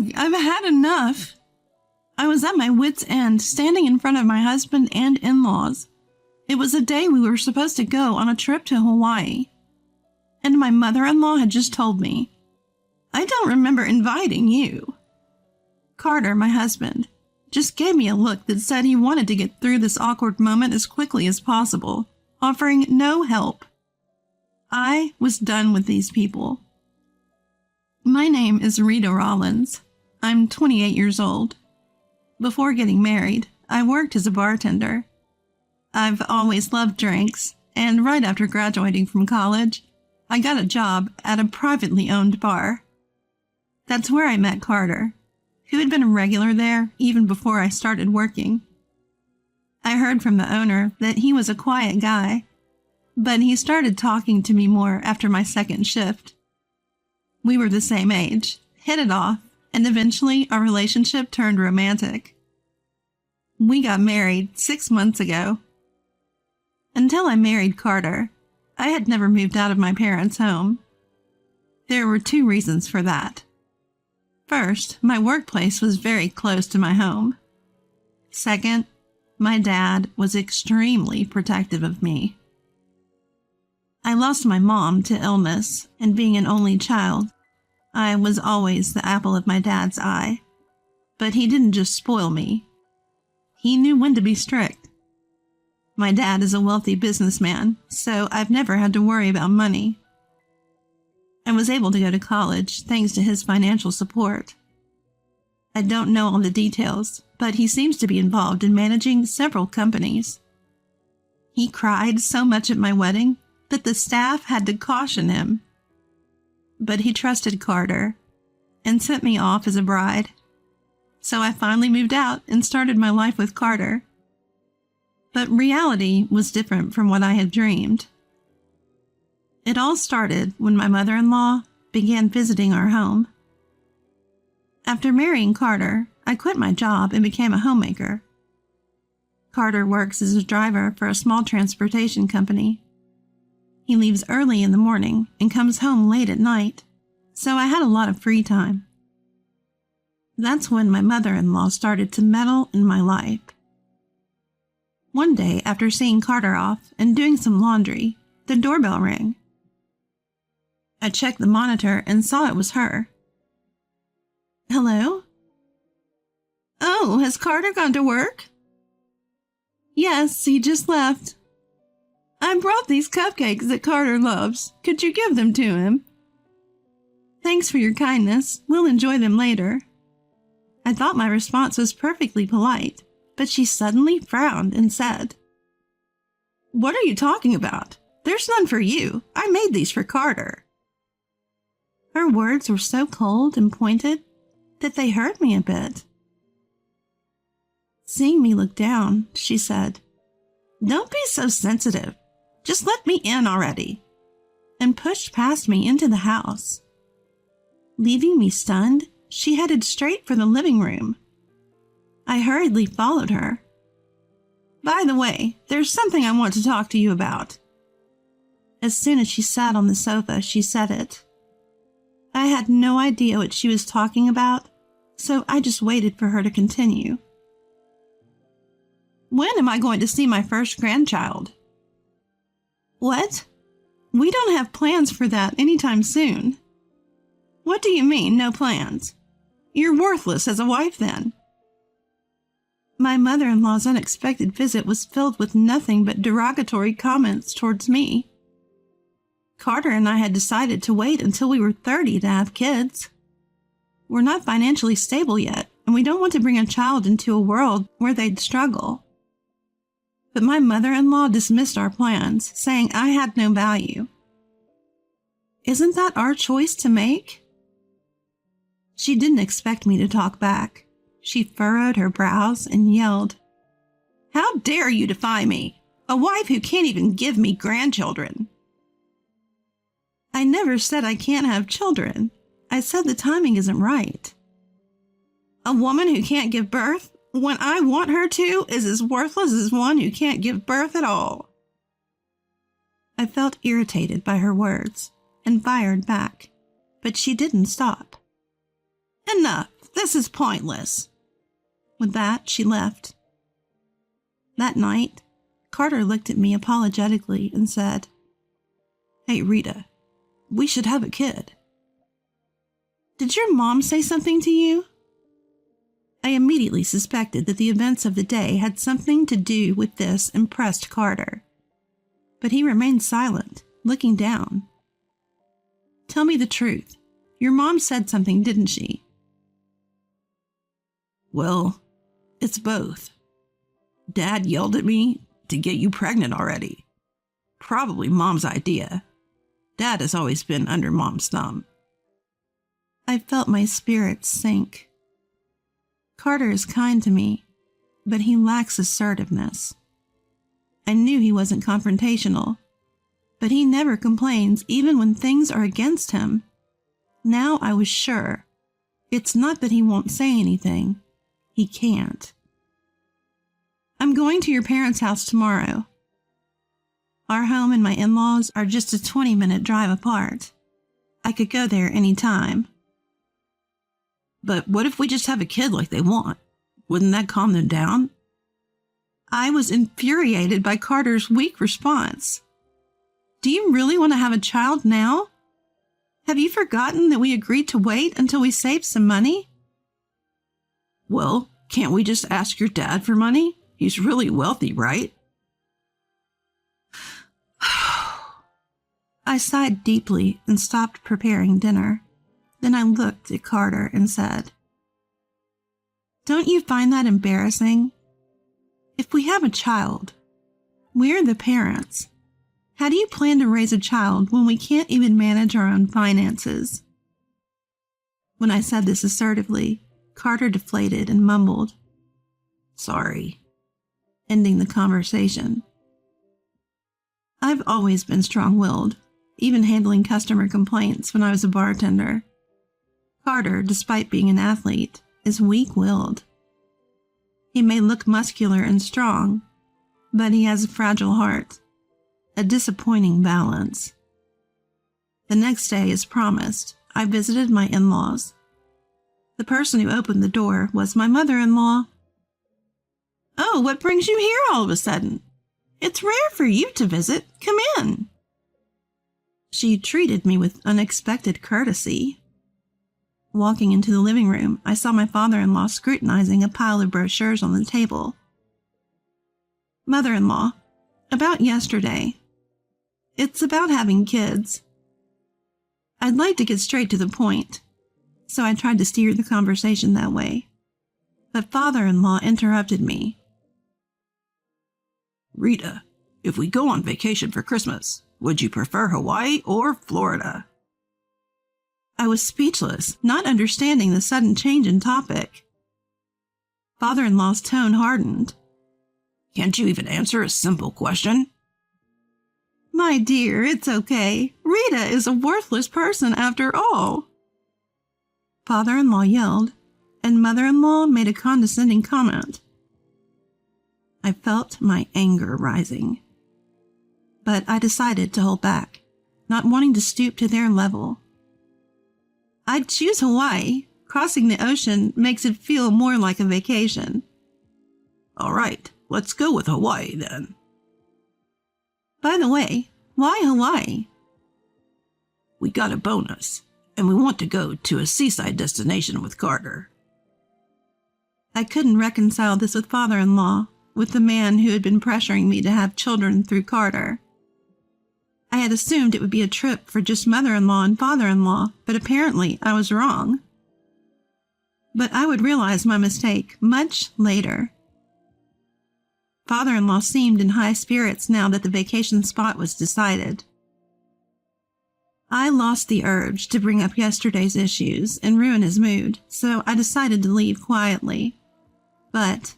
Ugh, I've had enough. I was at my wit's end, standing in front of my husband and in-laws. It was a day we were supposed to go on a trip to Hawaii. And my mother-in-law had just told me, "I don't remember inviting you." Carter, my husband, just gave me a look that said he wanted to get through this awkward moment as quickly as possible, offering no help. I was done with these people. My name is Rita Rollins. I'm 28 years old. Before getting married, I worked as a bartender. I've always loved drinks, and right after graduating from college, I got a job at a privately owned bar. That's where I met Carter, who had been a regular there even before I started working. I heard from the owner that he was a quiet guy, but he started talking to me more after my second shift. We were the same age, hit it off, and eventually our relationship turned romantic. We got married 6 months ago. Until I married Carter, I had never moved out of my parents' home. There were 2 reasons for that. First, my workplace was very close to my home. Second, my dad was extremely protective of me. I lost my mom to illness, and being an only child, I was always the apple of my dad's eye. But he didn't just spoil me. He knew when to be strict. My dad is a wealthy businessman, so I've never had to worry about money. I was able to go to college thanks to his financial support. I don't know all the details, but he seems to be involved in managing several companies. He cried so much at my wedding that the staff had to caution him. But he trusted Carter and sent me off as a bride. So I finally moved out and started my life with Carter. But reality was different from what I had dreamed. It all started when my mother-in-law began visiting our home. After marrying Carter, I quit my job and became a homemaker. Carter works as a driver for a small transportation company. He leaves early in the morning and comes home late at night, so I had a lot of free time. That's when my mother-in-law started to meddle in my life. One day, after seeing Carter off and doing some laundry, the doorbell rang. I checked the monitor and saw it was her. "Hello?" "Oh, has Carter gone to work?" "Yes, he just left." "I brought these cupcakes that Carter loves. Could you give them to him?" "Thanks for your kindness. We'll enjoy them later." I thought my response was perfectly polite, but she suddenly frowned and said, "What are you talking about? There's none for you. I made these for Carter." Her words were so cold and pointed that they hurt me a bit. Seeing me look down, she said, "Don't be so sensitive. Just let me in already," and pushed past me into the house. Leaving me stunned, she headed straight for the living room. I hurriedly followed her. "By the way, there's something I want to talk to you about." As soon as she sat on the sofa, she said it. I had no idea what she was talking about, so I just waited for her to continue. "When am I going to see my first grandchild?" "What? We don't have plans for that anytime soon." "What do you mean, no plans? You're worthless as a wife then." My mother-in-law's unexpected visit was filled with nothing but derogatory comments towards me. Carter and I had decided to wait until we were 30 to have kids. We're not financially stable yet, and we don't want to bring a child into a world where they'd struggle. But my mother-in-law dismissed our plans, saying I had no value. Isn't that our choice to make? She didn't expect me to talk back. She furrowed her brows and yelled, "How dare you defy me, a wife who can't even give me grandchildren?" "I never said I can't have children. I said the timing isn't right." "A woman who can't give birth when I want her to is as worthless as one who can't give birth at all." I felt irritated by her words and fired back, but she didn't stop. "Enough! This is pointless." With that, she left. That night, Carter looked at me apologetically and said, "Hey, Rita, we should have a kid." "Did your mom say something to you?" I immediately suspected that the events of the day had something to do with this impressed Carter. But he remained silent, looking down. "Tell me the truth. Your mom said something, didn't she?" "Well, it's both. Dad yelled at me to get you pregnant already. Probably Mom's idea. Dad has always been under Mom's thumb." I felt my spirits sink. Carter is kind to me, but he lacks assertiveness. I knew he wasn't confrontational, but he never complains even when things are against him. Now I was sure. It's not that he won't say anything. He can't. "I'm going to your parents' house tomorrow. Our home and my in-laws are just a 20-minute drive apart. I could go there any time." "But what if we just have a kid like they want? Wouldn't that calm them down?" I was infuriated by Carter's weak response. "Do you really want to have a child now? Have you forgotten that we agreed to wait until we saved some money?" "Well, can't we just ask your dad for money? He's really wealthy, right?" I sighed deeply and stopped preparing dinner. Then I looked at Carter and said, "Don't you find that embarrassing? If we have a child, we're the parents. How do you plan to raise a child when we can't even manage our own finances?" When I said this assertively, Carter deflated and mumbled, "Sorry," ending the conversation. I've always been strong-willed, even handling customer complaints when I was a bartender. Carter, despite being an athlete, is weak-willed. He may look muscular and strong, but he has a fragile heart, a disappointing balance. The next day, as promised, I visited my in-laws. The person who opened the door was my mother-in-law. "Oh, what brings you here all of a sudden? It's rare for you to visit. Come in." She treated me with unexpected courtesy. Walking into the living room, I saw my father-in-law scrutinizing a pile of brochures on the table. "Mother-in-law, about yesterday. It's about having kids." I'd like to get straight to the point, so I tried to steer the conversation that way. But father-in-law interrupted me. "Rita, if we go on vacation for Christmas, would you prefer Hawaii or Florida?" I was speechless, not understanding the sudden change in topic. Father-in-law's tone hardened. "Can't you even answer a simple question?" "My dear, it's okay. Rita is a worthless person after all." Father-in-law yelled, and mother-in-law made a condescending comment. I felt my anger rising. But I decided to hold back, not wanting to stoop to their level. "I'd choose Hawaii. Crossing the ocean makes it feel more like a vacation." "All right, let's go with Hawaii then." "By the way, why Hawaii?" "We got a bonus, and we want to go to a seaside destination with Carter." I couldn't reconcile this with father-in-law, with the man who had been pressuring me to have children through Carter. I had assumed it would be a trip for just mother-in-law and father-in-law, but apparently I was wrong. But I would realize my mistake much later. Father-in-law seemed in high spirits now that the vacation spot was decided. I lost the urge to bring up yesterday's issues and ruin his mood, so I decided to leave quietly. But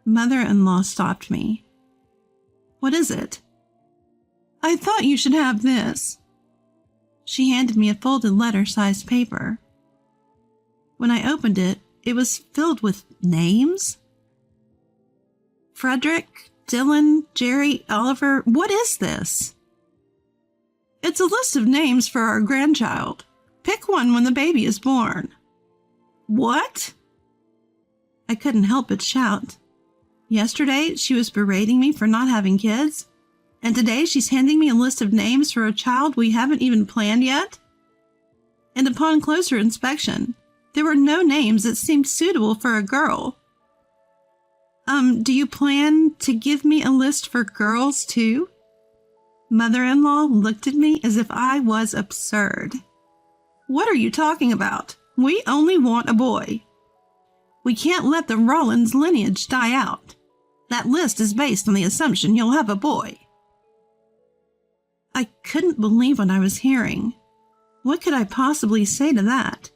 mother-in-law stopped me. "What is it?" "I thought you should have this." She handed me a folded letter-sized paper. When I opened it, it was filled with names. Frederick, Dylan, Jerry, Oliver, what is this? "It's a list of names for our grandchild. Pick one when the baby is born." "What?" I couldn't help but shout. Yesterday, she was berating me for not having kids, and today she's handing me a list of names for a child we haven't even planned yet? And upon closer inspection, there were no names that seemed suitable for a girl. Do you plan to give me a list for girls too? Mother-in-law looked at me as if I was absurd. What are you talking about? We only want a boy. We can't let the Rollins lineage die out. That list is based on the assumption you'll have a boy. I couldn't believe what I was hearing. What could I possibly say to that?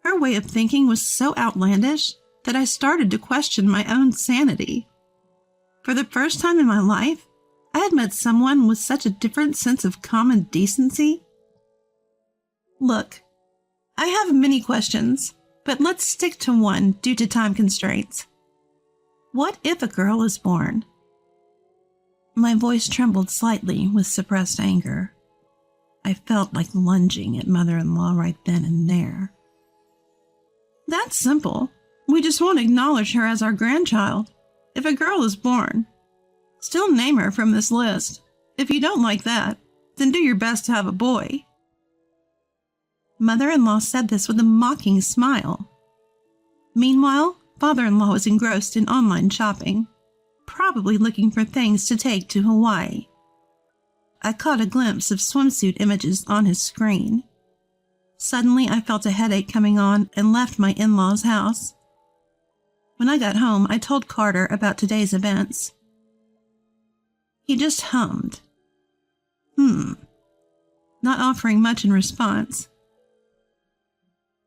Her way of thinking was so outlandish that I started to question my own sanity. For the first time in my life, I had met someone with such a different sense of common decency. Look, I have many questions, but let's stick to one due to time constraints. What if a girl is born? My voice trembled slightly with suppressed anger. I felt like lunging at mother-in-law right then and there. That's simple. We just won't acknowledge her as our grandchild. If a girl is born, still name her from this list. If you don't like that, then do your best to have a boy. Mother-in-law said this with a mocking smile. Meanwhile, father-in-law was engrossed in online shopping, probably looking for things to take to Hawaii. I caught a glimpse of swimsuit images on his screen. Suddenly, I felt a headache coming on and left my in-laws' house. When I got home, I told Carter about today's events. He just hummed. Not offering much in response.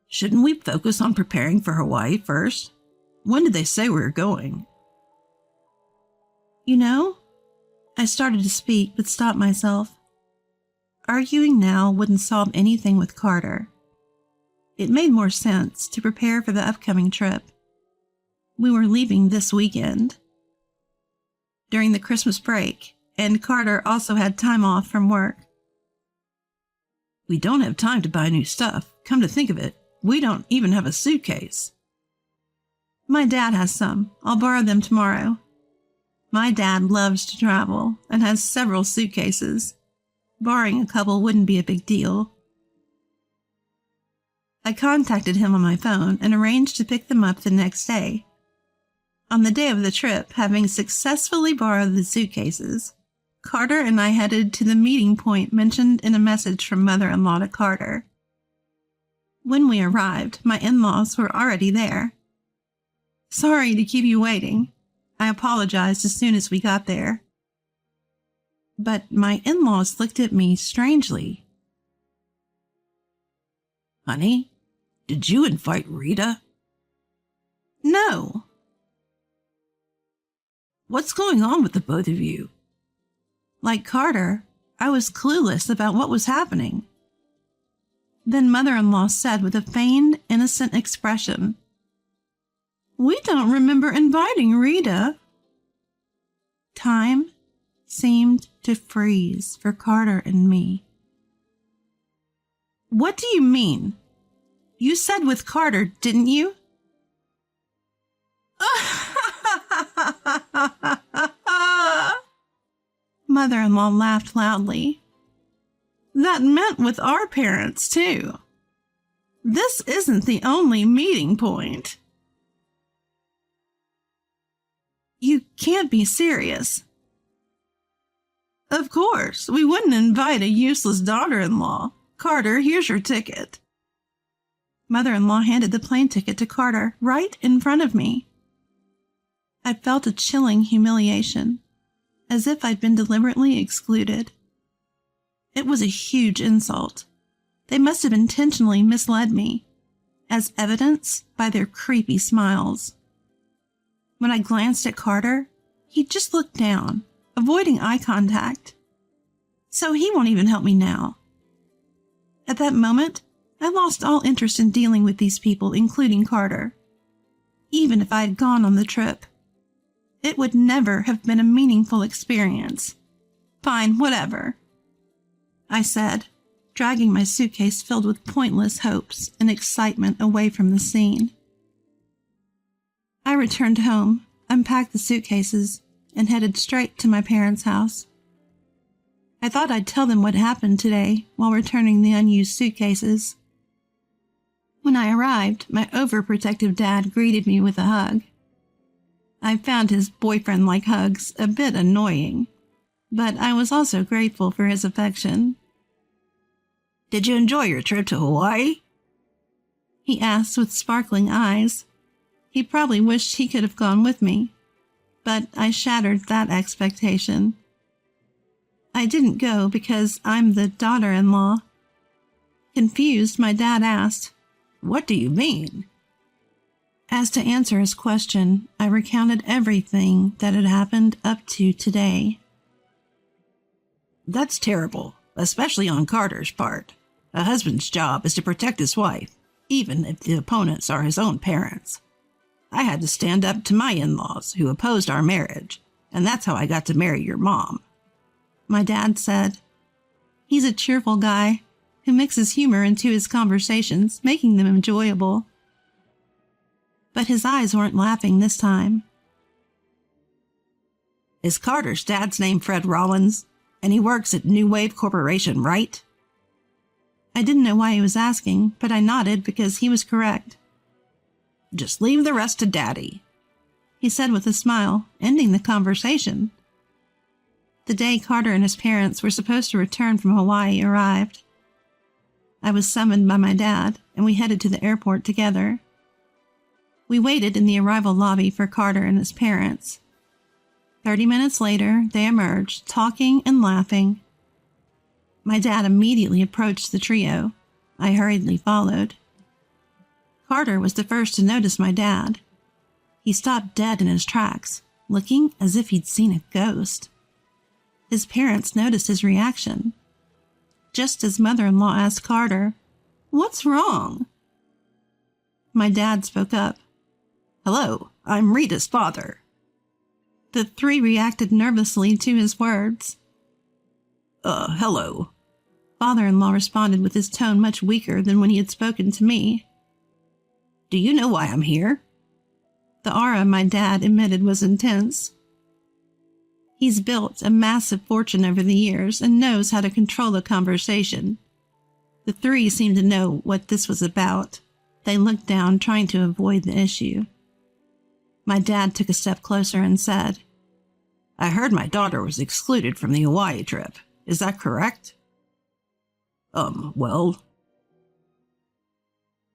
Shouldn't we focus on preparing for Hawaii first? When did they say we were going? You know, I started to speak but stopped myself. Arguing now wouldn't solve anything with Carter. It made more sense to prepare for the upcoming trip. We were leaving this weekend. During the Christmas break, and Carter also had time off from work. We don't have time to buy new stuff. Come to think of it, we don't even have a suitcase. My dad has some. I'll borrow them tomorrow. My dad loves to travel and has several suitcases. Borrowing a couple wouldn't be a big deal. I contacted him on my phone and arranged to pick them up the next day. On the day of the trip, having successfully borrowed the suitcases, Carter and I headed to the meeting point mentioned in a message from mother-in-law to Carter. When we arrived, my in-laws were already there. Sorry to keep you waiting. I apologized as soon as we got there. But my in-laws looked at me strangely. Honey, did you invite Rita? No. What's going on with the both of you? Like Carter, I was clueless about what was happening. Then mother-in-law said with a feigned, innocent expression, "We don't remember inviting Rita." Time seemed to freeze for Carter and me. What do you mean? You said with Carter, didn't you? Mother-in-law laughed loudly. That meant with our parents, too. This isn't the only meeting point. You can't be serious. Of course, we wouldn't invite a useless daughter-in-law. Carter, here's your ticket. Mother-in-law handed the plane ticket to Carter right in front of me. I felt a chilling humiliation, as if I'd been deliberately excluded. It was a huge insult. They must have intentionally misled me, as evidenced by their creepy smiles. When I glanced at Carter, he just looked down, avoiding eye contact. So he won't even help me now. At that moment, I lost all interest in dealing with these people, including Carter. Even if I had gone on the trip, it would never have been a meaningful experience. Fine, whatever, I said, dragging my suitcase filled with pointless hopes and excitement away from the scene. I returned home, unpacked the suitcases, and headed straight to my parents' house. I thought I'd tell them what happened today while returning the unused suitcases. When I arrived, my overprotective dad greeted me with a hug. I found his boyfriend-like hugs a bit annoying, but I was also grateful for his affection. Did you enjoy your trip to Hawaii? He asked with sparkling eyes. He probably wished he could have gone with me, but I shattered that expectation. I didn't go because I'm the daughter-in-law. Confused, my dad asked, "What do you mean?" As to answer his question, I recounted everything that had happened up to today. That's terrible, especially on Carter's part. A husband's job is to protect his wife, even if the opponents are his own parents. I had to stand up to my in-laws who opposed our marriage, and that's how I got to marry your mom. My dad said. He's a cheerful guy who mixes humor into his conversations, making them enjoyable. But his eyes weren't laughing this time. Is Carter's dad's name Fred Rollins, and he works at New Wave Corporation, right? I didn't know why he was asking, but I nodded because he was correct. Just leave the rest to Daddy, he said with a smile, ending the conversation. The day Carter and his parents were supposed to return from Hawaii arrived. I was summoned by my dad, and we headed to the airport together. We waited in the arrival lobby for Carter and his parents. 30 minutes later, they emerged, talking and laughing. My dad immediately approached the trio. I hurriedly followed. Carter was the first to notice my dad. He stopped dead in his tracks, looking as if he'd seen a ghost. His parents noticed his reaction. Just as mother-in-law asked Carter, "What's wrong?" My dad spoke up. "Hello, I'm Rita's father." The three reacted nervously to his words. Hello." Father-in-law responded with his tone much weaker than when he had spoken to me. "Do you know why I'm here?" The aura my dad emitted was intense. He's built a massive fortune over the years and knows how to control a conversation. The three seemed to know what this was about. They looked down, trying to avoid the issue. My dad took a step closer and said, "I heard my daughter was excluded from the Hawaii trip. Is that correct?" Well.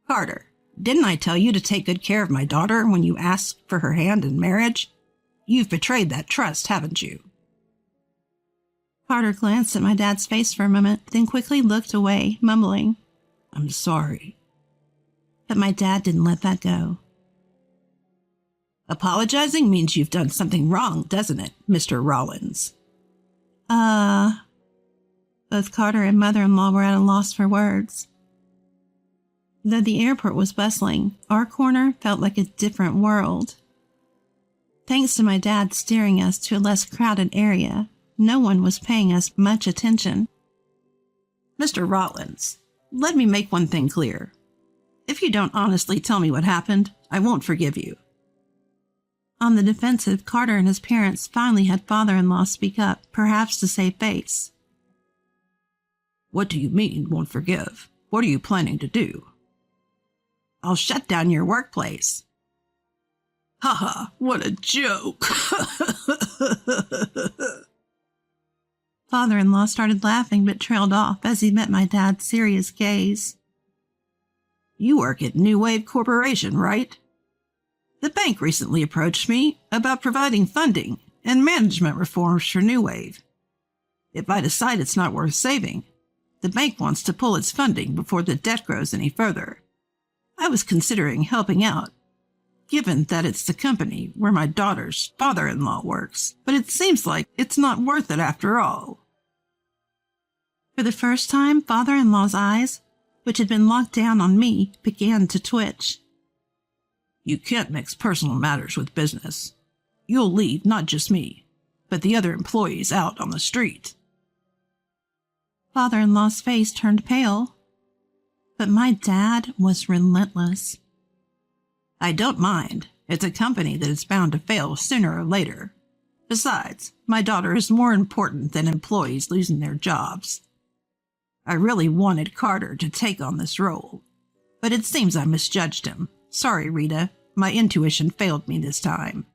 "Carter, didn't I tell you to take good care of my daughter when you asked for her hand in marriage? You've betrayed that trust, haven't you?" Carter glanced at my dad's face for a moment, then quickly looked away, mumbling, "I'm sorry." But my dad didn't let that go. "Apologizing means you've done something wrong, doesn't it, Mr. Rollins?" Both Carter and mother-in-law were at a loss for words. Though the airport was bustling, our corner felt like a different world. Thanks to my dad steering us to a less crowded area, no one was paying us much attention. "Mr. Rollins, let me make one thing clear. If you don't honestly tell me what happened, I won't forgive you." On the defensive, Carter and his parents finally had father-in-law speak up, perhaps to save face. "What do you mean, won't forgive? What are you planning to do?" "I'll shut down your workplace." "Haha, what a joke." Father-in-law started laughing but trailed off as he met my dad's serious gaze. "You work at New Wave Corporation, right? The bank recently approached me about providing funding and management reforms for New Wave. If I decide it's not worth saving, the bank wants to pull its funding before the debt grows any further. I was considering helping out, given that it's the company where my daughter's father-in-law works, but it seems like it's not worth it after all." For the first time, father-in-law's eyes, which had been locked down on me, began to twitch. "You can't mix personal matters with business. You'll leave not just me, but the other employees out on the street." Father-in-law's face turned pale, but my dad was relentless. "I don't mind, It's a company that is bound to fail sooner or later. Besides, my daughter is more important than employees losing their jobs. I really wanted Carter to take on this role, but it seems I misjudged him. Sorry, Rita. My intuition failed me this time.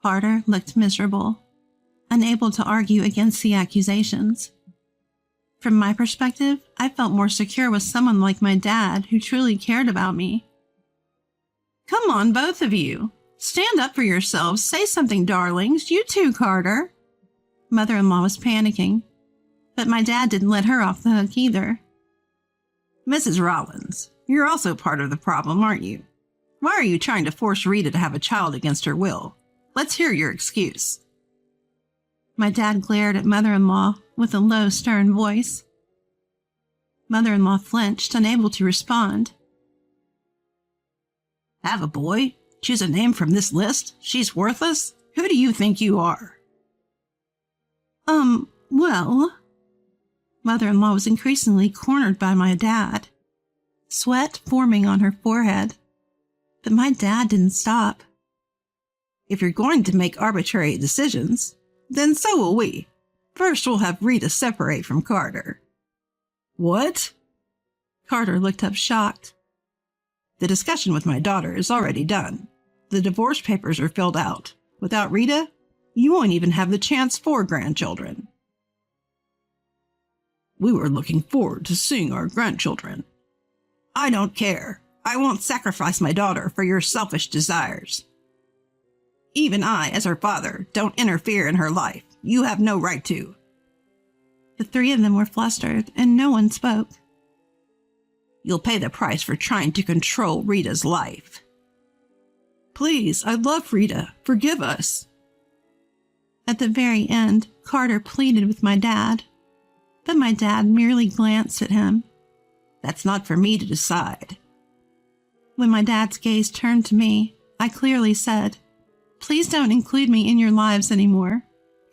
Carter looked miserable, unable to argue against the accusations. From my perspective, I felt more secure with someone like my dad who truly cared about me. Come on, both of you. Stand up for yourselves. Say something, darlings. You too, Carter. Mother-in-law was panicking, but my dad didn't let her off the hook either. Mrs. Rollins, you're also part of the problem, aren't you? Why are you trying to force Rita to have a child against her will? Let's hear your excuse. My dad glared at mother-in-law with a low, stern voice. Mother-in-law flinched, unable to respond. Have a boy? Choose a name from this list? She's worthless? Who do you think you are? Well... Mother-in-law was increasingly cornered by my dad, sweat forming on her forehead. But my dad didn't stop. If you're going to make arbitrary decisions, then so will we. First, we'll have Rita separate from Carter. What? Carter looked up shocked. The discussion with my daughter is already done. The divorce papers are filled out. Without Rita, you won't even have the chance for grandchildren. We were looking forward to seeing our grandchildren. I don't care. I won't sacrifice my daughter for your selfish desires. Even I, as her father, don't interfere in her life. You have no right to. The three of them were flustered, and no one spoke. You'll pay the price for trying to control Rita's life. Please, I love Rita. Forgive us. At the very end, Carter pleaded with my dad, but my dad merely glanced at him. That's not for me to decide. When my dad's gaze turned to me, I clearly said, "Please don't include me in your lives anymore.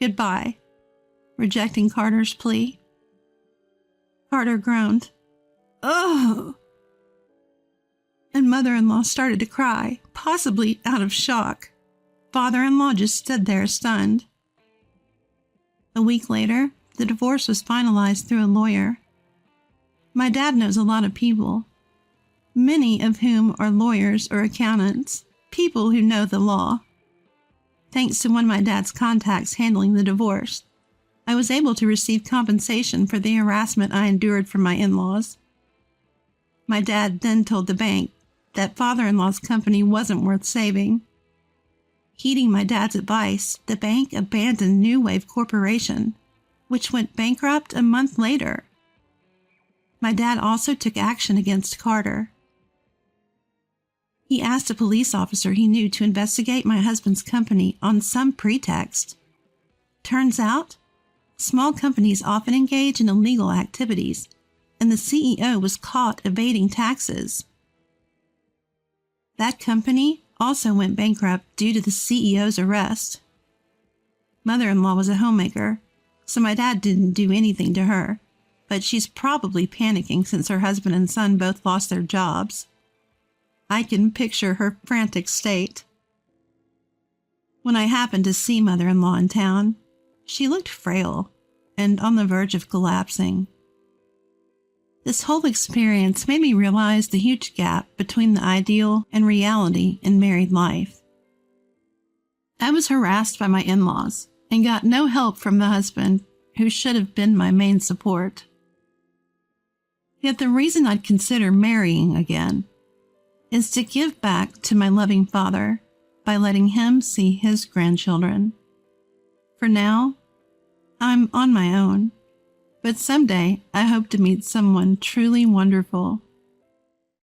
Goodbye," rejecting Carter's plea. Carter groaned, "Oh!" and mother-in-law started to cry, possibly out of shock. Father-in-law just stood there stunned. A week later, the divorce was finalized through a lawyer. My dad knows a lot of people, many of whom are lawyers or accountants, people who know the law. Thanks to one of my dad's contacts handling the divorce, I was able to receive compensation for the harassment I endured from my in-laws. My dad then told the bank that father-in-law's company wasn't worth saving. Heeding my dad's advice, the bank abandoned New Wave Corporation, which went bankrupt a month later. My dad also took action against Carter. He asked a police officer he knew to investigate my husband's company on some pretext. Turns out, small companies often engage in illegal activities, and the CEO was caught evading taxes. That company also went bankrupt due to the CEO's arrest. Mother-in-law was a homemaker, so my dad didn't do anything to her, but she's probably panicking since her husband and son both lost their jobs. I can picture her frantic state. When I happened to see mother-in-law in town, she looked frail and on the verge of collapsing. This whole experience made me realize the huge gap between the ideal and reality in married life. I was harassed by my in-laws and got no help from the husband who should have been my main support. Yet the reason I'd consider marrying again is to give back to my loving father by letting him see his grandchildren. For now, I'm on my own, but someday I hope to meet someone truly wonderful